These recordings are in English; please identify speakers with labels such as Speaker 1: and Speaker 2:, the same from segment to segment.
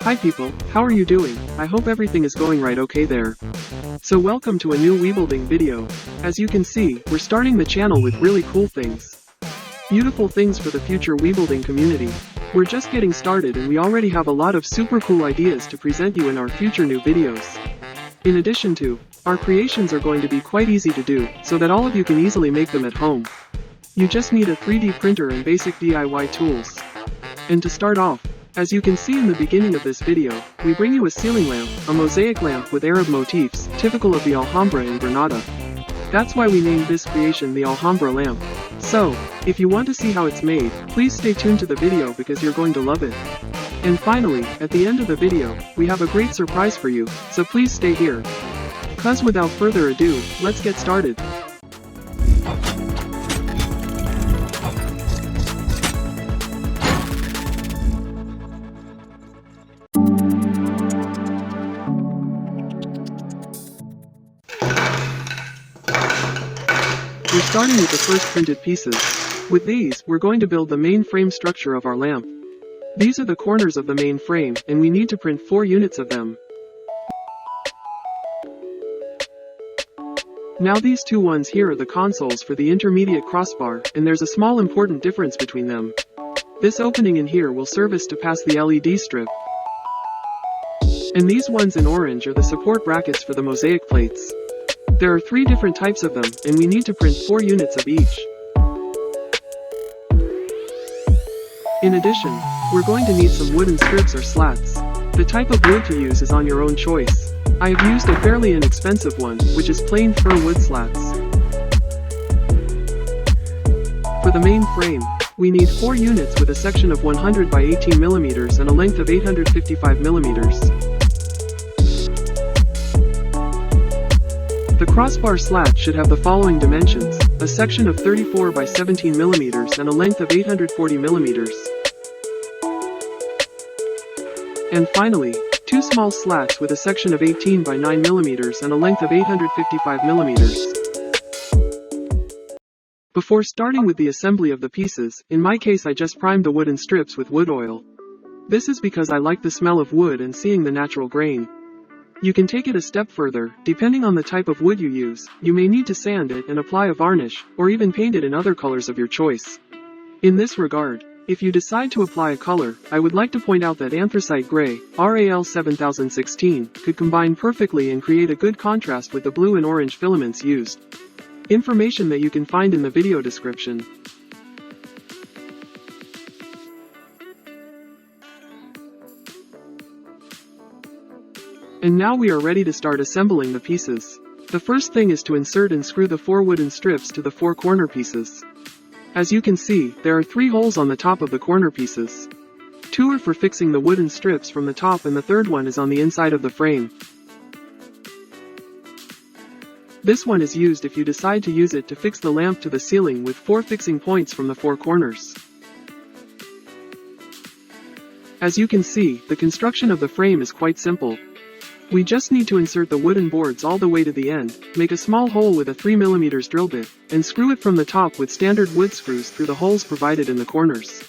Speaker 1: Hi people, how are you doing? I hope everything is going right okay there. So welcome to a new Webuilding video. As you can see, we're starting the channel with really cool things. Beautiful things for the future Webuilding community. We're just getting started and we already have a lot of super cool ideas to present you in our future new videos. In addition to, our creations are going to be quite easy to do, so that all of you can easily make them at home. You just need a 3D printer and basic DIY tools. And to start off, as you can see in the beginning of this video, we bring you a ceiling lamp, a mosaic lamp with Arab motifs, typical of the Alhambra in Granada. That's why we named this creation the Alhambra Lamp. So, if you want to see how it's made, please stay tuned to the video because you're going to love it. And finally, at the end of the video, we have a great surprise for you, so please stay here. Cause without further ado, let's get started. We're starting with the first printed pieces. With these, we're going to build the main frame structure of our lamp. These are the corners of the main frame, and we need to print 4 units of them. Now these two ones here are the consoles for the intermediate crossbar, and there's a small important difference between them. This opening in here will serve as to pass the LED strip. And these ones in orange are the support brackets for the mosaic plates. There are 3 different types of them, and we need to print 4 units of each. In addition, we're going to need some wooden strips or slats. The type of wood to use is on your own choice. I have used a fairly inexpensive one, which is plain fir wood slats. For the main frame, we need 4 units with a section of 100 by 18 mm and a length of 855 mm. The crossbar slat should have the following dimensions: a section of 34 by 17 mm and a length of 840 mm. And finally, 2 small slats with a section of 18 by 9 mm and a length of 855 mm. Before starting with the assembly of the pieces, in my case I just primed the wooden strips with wood oil. This is because I like the smell of wood and seeing the natural grain. You can take it a step further. Depending on the type of wood you use, you may need to sand it and apply a varnish, or even paint it in other colors of your choice. In this regard, if you decide to apply a color, I would like to point out that anthracite gray, RAL 7016, could combine perfectly and create a good contrast with the blue and orange filaments used. Information that you can find in the video description. And now we are ready to start assembling the pieces. The first thing is to insert and screw the 4 wooden strips to the 4 corner pieces. As you can see, there are 3 holes on the top of the corner pieces. 2 are for fixing the wooden strips from the top and the third one is on the inside of the frame. This one is used if you decide to use it to fix the lamp to the ceiling with 4 fixing points from the 4 corners. As you can see, the construction of the frame is quite simple. We just need to insert the wooden boards all the way to the end, make a small hole with a 3 mm drill bit, and screw it from the top with standard wood screws through the holes provided in the corners.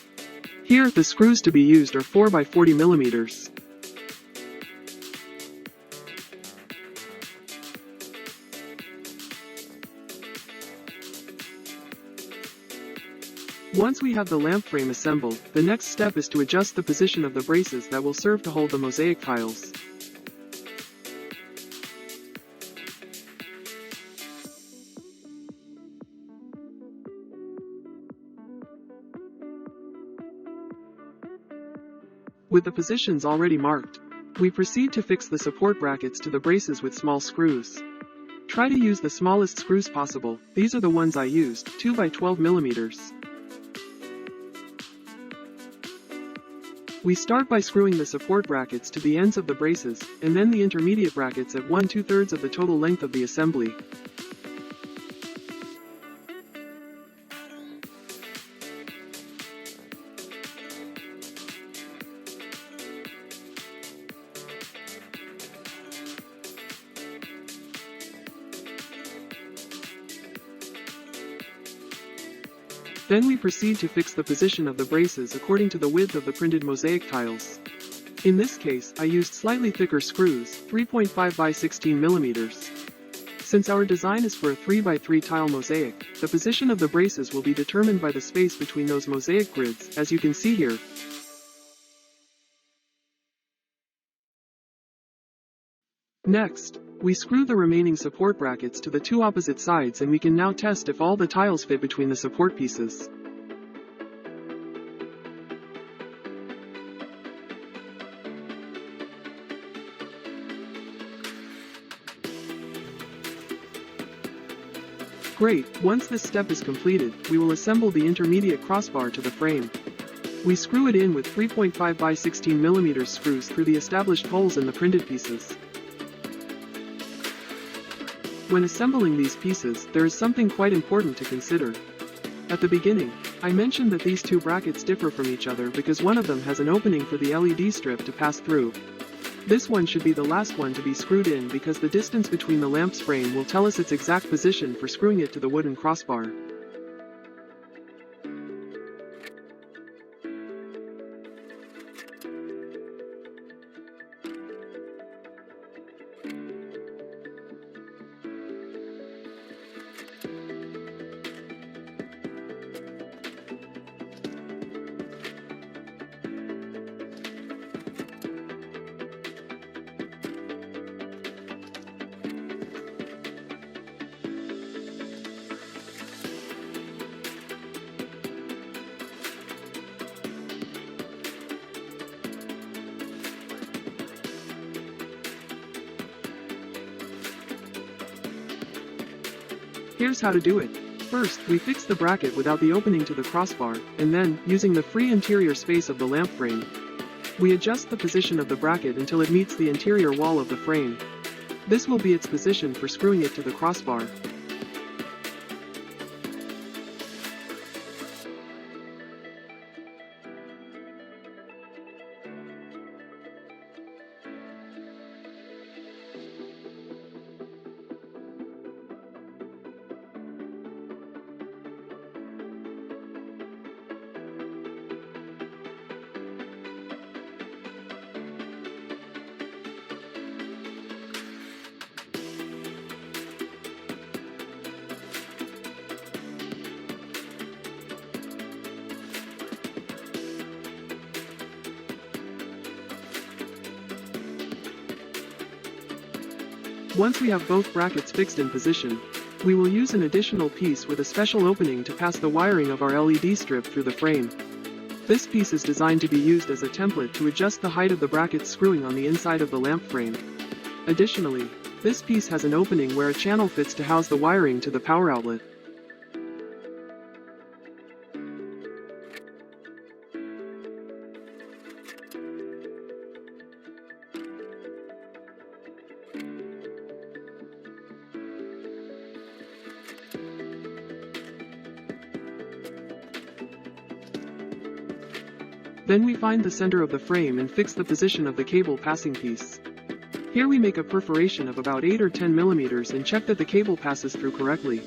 Speaker 1: Here, the screws to be used are 4 by 40 mm. Once we have the lamp frame assembled, the next step is to adjust the position of the braces that will serve to hold the mosaic tiles. With the positions already marked, we proceed to fix the support brackets to the braces with small screws. Try to use the smallest screws possible. These are the ones I used, 2 by 12 mm. We start by screwing the support brackets to the ends of the braces, and then the intermediate brackets at 1/2 of the total length of the assembly. Then we proceed to fix the position of the braces according to the width of the printed mosaic tiles. In this case, I used slightly thicker screws, 3.5 by 16 millimeters. Since our design is for a 3 by 3 tile mosaic, the position of the braces will be determined by the space between those mosaic grids, as you can see here. Next, we screw the remaining support brackets to the two opposite sides, and we can now test if all the tiles fit between the support pieces. Great, once this step is completed, we will assemble the intermediate crossbar to the frame. We screw it in with 3.5 by 16 mm screws through the established holes in the printed pieces. When assembling these pieces, there is something quite important to consider. At the beginning, I mentioned that these two brackets differ from each other because one of them has an opening for the LED strip to pass through. This one should be the last one to be screwed in because the distance between the lamp's frame will tell us its exact position for screwing it to the wooden crossbar. Here's how to do it. First, we fix the bracket without the opening to the crossbar, and then, using the free interior space of the lamp frame, we adjust the position of the bracket until it meets the interior wall of the frame. This will be its position for screwing it to the crossbar. Once we have both brackets fixed in position, we will use an additional piece with a special opening to pass the wiring of our LED strip through the frame. This piece is designed to be used as a template to adjust the height of the brackets screwing on the inside of the lamp frame. Additionally, this piece has an opening where a channel fits to house the wiring to the power outlet. Then we find the center of the frame and fix the position of the cable passing piece. Here we make a perforation of about 8 or 10 millimeters and check that the cable passes through correctly.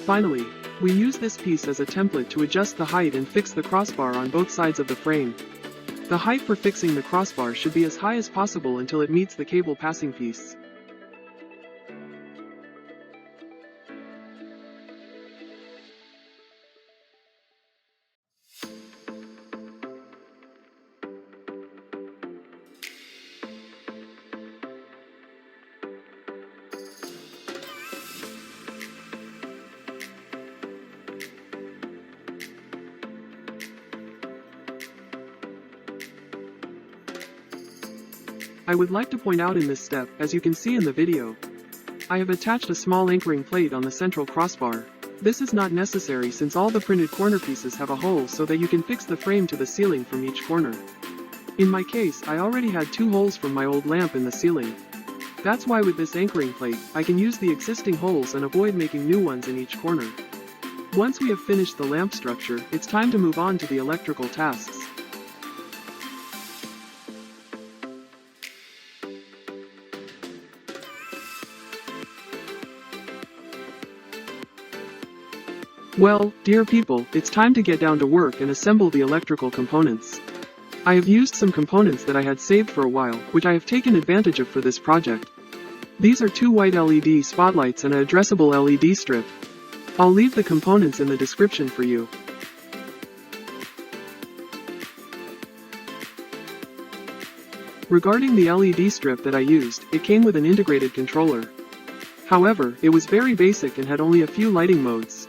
Speaker 1: Finally, we use this piece as a template to adjust the height and fix the crossbar on both sides of the frame. The height for fixing the crossbar should be as high as possible until it meets the cable passing piece. I would like to point out in this step, as you can see in the video, I have attached a small anchoring plate on the central crossbar. This is not necessary since all the printed corner pieces have a hole so that you can fix the frame to the ceiling from each corner. In my case, I already had 2 holes from my old lamp in the ceiling. That's why with this anchoring plate, I can use the existing holes and avoid making new ones in each corner. Once we have finished the lamp structure, it's time to move on to the electrical tasks. Well, dear people, it's time to get down to work and assemble the electrical components. I have used some components that I had saved for a while, which I have taken advantage of for this project. These are two white LED spotlights and an addressable LED strip. I'll leave the components in the description for you. Regarding the LED strip that I used, it came with an integrated controller. However, it was very basic and had only a few lighting modes.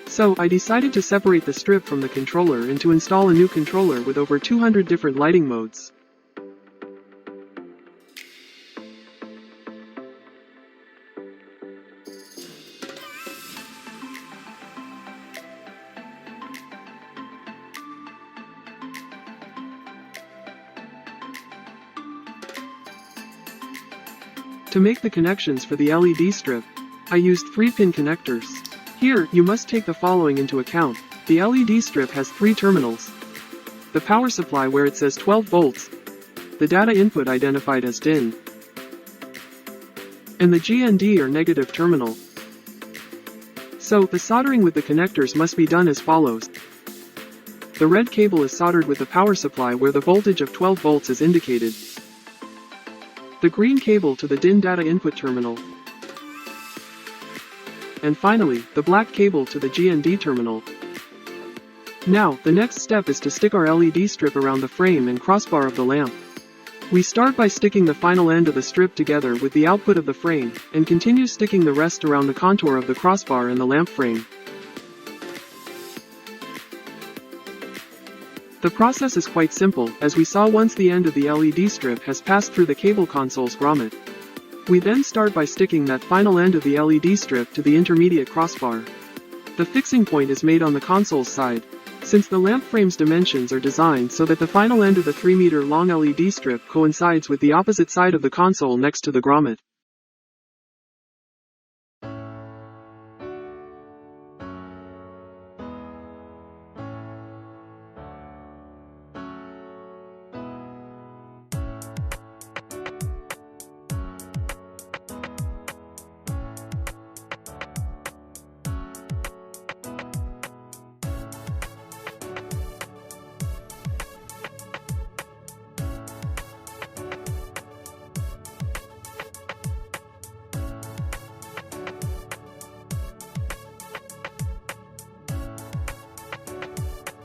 Speaker 1: So, I decided to separate the strip from the controller and to install a new controller with over 200 different lighting modes. To make the connections for the LED strip, I used 3-pin connectors. Here, you must take the following into account. The LED strip has 3 terminals. The power supply where it says 12 volts. The data input identified as DIN. And the GND or negative terminal. So, the soldering with the connectors must be done as follows. The red cable is soldered with the power supply where the voltage of 12 volts is indicated. The green cable to the DIN data input terminal. And finally, the black cable to the GND terminal. Now, the next step is to stick our LED strip around the frame and crossbar of the lamp. We start by sticking the final end of the strip together with the output of the frame, and continue sticking the rest around the contour of the crossbar and the lamp frame. The process is quite simple, as we saw once the end of the LED strip has passed through the cable console's grommet. We then start by sticking that final end of the LED strip to the intermediate crossbar. The fixing point is made on the console's side, since the lamp frame's dimensions are designed so that the final end of the 3-meter long LED strip coincides with the opposite side of the console next to the grommet.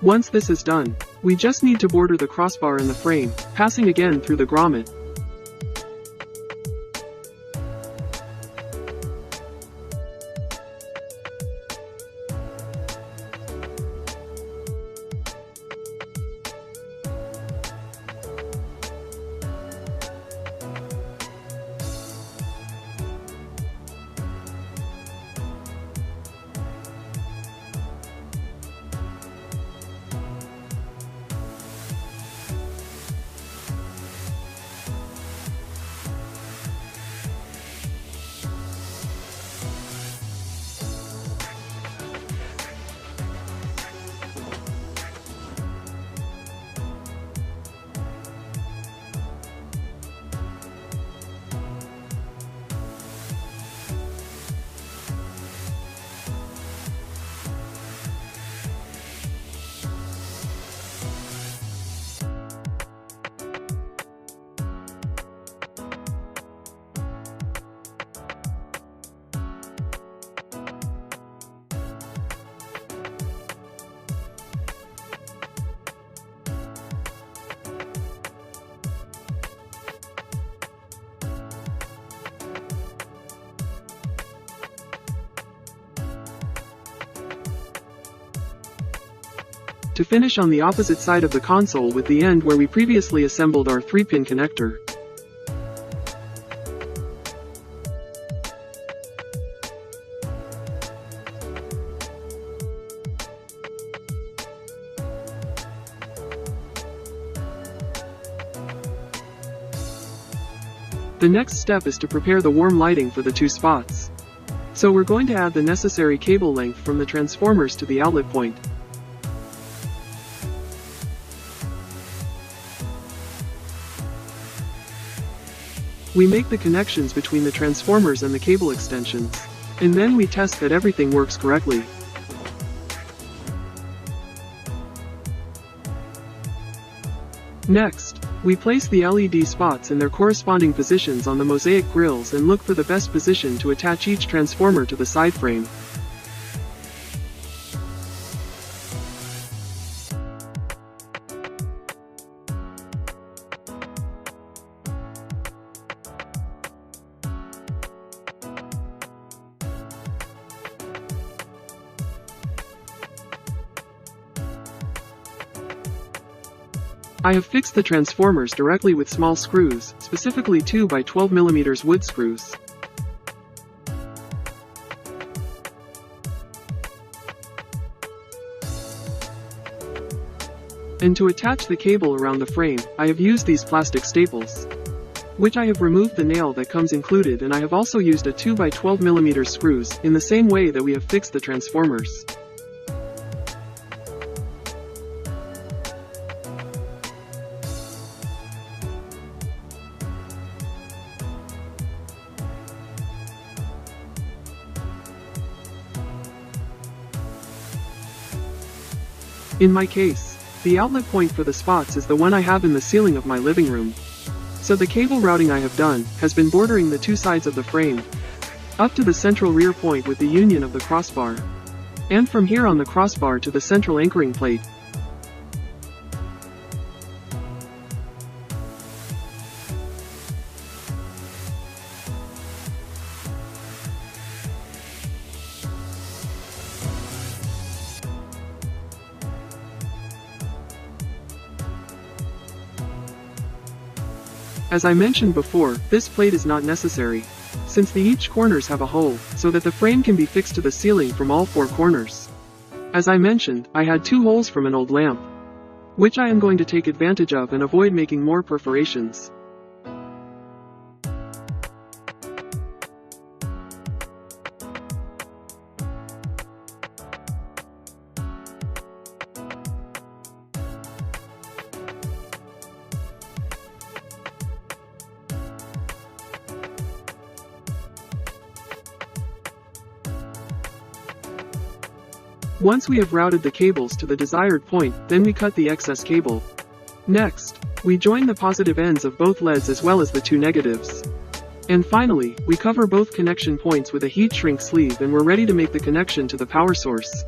Speaker 1: Once this is done, we just need to border the crossbar in the frame, passing again through the grommet. To finish on the opposite side of the console with the end where we previously assembled our 3-pin connector. The next step is to prepare the warm lighting for the two spots. So we're going to add the necessary cable length from the transformers to the outlet point. We make the connections between the transformers and the cable extensions. And then we test that everything works correctly. Next, we place the LED spots in their corresponding positions on the mosaic grills and look for the best position to attach each transformer to the side frame. I have fixed the transformers directly with small screws, specifically 2 by 12 mm wood screws. And to attach the cable around the frame, I have used these plastic staples, which I have removed the nail that comes included, and I have also used a 2 by 12 mm screws, in the same way that we have fixed the transformers. In my case, the outlet point for the spots is the one I have in the ceiling of my living room. So the cable routing I have done has been bordering the two sides of the frame, up to the central rear point with the union of the crossbar, and from here on the crossbar to the central anchoring plate. As I mentioned before, this plate is not necessary, since each corners have a hole, so that the frame can be fixed to the ceiling from all 4 corners. As I mentioned, I had 2 holes from an old lamp, which I am going to take advantage of and avoid making more perforations. Once we have routed the cables to the desired point, then we cut the excess cable. Next, we join the positive ends of both LEDs as well as the 2 negatives. And finally, we cover both connection points with a heat shrink sleeve, and we're ready to make the connection to the power source.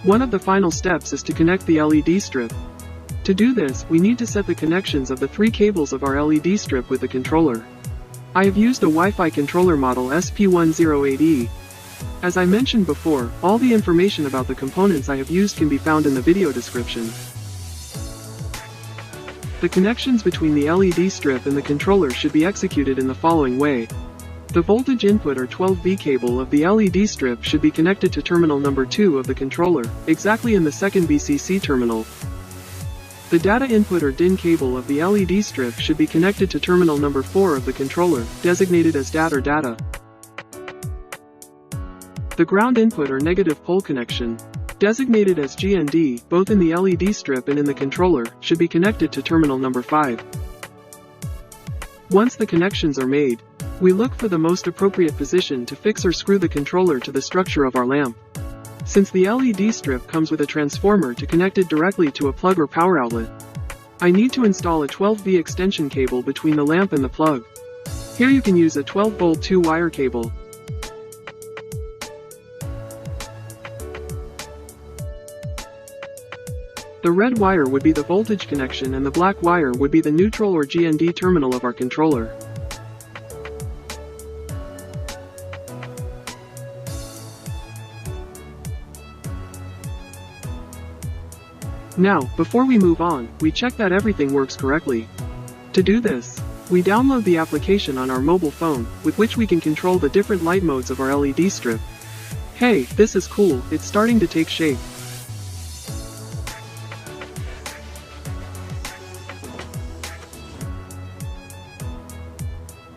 Speaker 1: One of the final steps is to connect the LED strip. To do this, we need to set the connections of the 3 cables of our LED strip with the controller. I have used a Wi-Fi controller model SP108E. As I mentioned before, all the information about the components I have used can be found in the video description. The connections between the LED strip and the controller should be executed in the following way. The voltage input or 12V cable of the LED strip should be connected to terminal number 2 of the controller, exactly in the second VCC terminal. The data input or DIN cable of the LED strip should be connected to terminal number 4 of the controller, designated as DAT or data. The ground input or negative pole connection, designated as GND, both in the LED strip and in the controller, should be connected to terminal number 5. Once the connections are made, we look for the most appropriate position to fix or screw the controller to the structure of our lamp. Since the LED strip comes with a transformer to connect it directly to a plug or power outlet, I need to install a 12V extension cable between the lamp and the plug. Here you can use a 12-volt 2-wire cable. The red wire would be the voltage connection and the black wire would be the neutral or GND terminal of our controller. Now, before we move on, we check that everything works correctly. To do this, We download the application on our mobile phone, with which we can control the different light modes of our LED strip. Hey, this is cool, it's starting to take shape.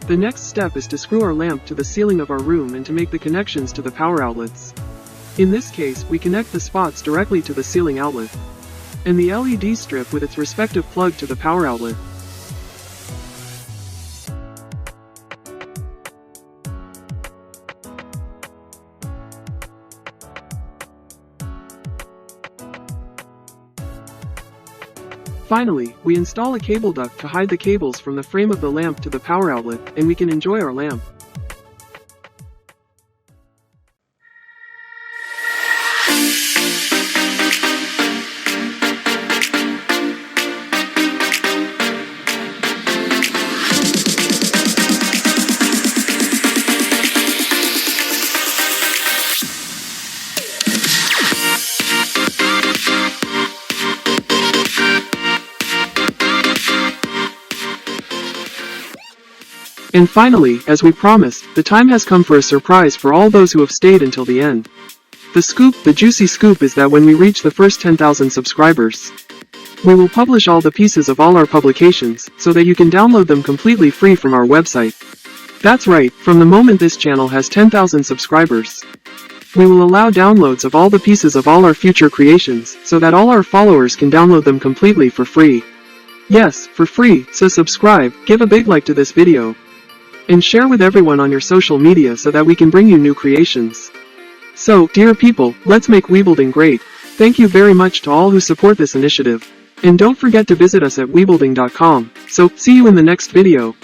Speaker 1: The next step is to screw our lamp to the ceiling of our room and to make the connections to the power outlets. In this case, we connect the spots directly to the ceiling outlet, and the LED strip with its respective plug to the power outlet. Finally, we install a cable duct to hide the cables from the frame of the lamp to the power outlet, and we can enjoy our lamp. And finally, as we promised, the time has come for a surprise for all those who have stayed until the end. The juicy scoop is that when we reach the first 10,000 subscribers, we will publish all the pieces of all our publications, so that you can download them completely free from our website. That's right, from the moment this channel has 10,000 subscribers, we will allow downloads of all the pieces of all our future creations, so that all our followers can download them completely for free. Yes, for free, so subscribe, give a big like to this video, and share with everyone on your social media so that we can bring you new creations. So, dear people, let's make Webuilding great. Thank you very much to all who support this initiative. And don't forget to visit us at webuilding.com. So, see you in the next video.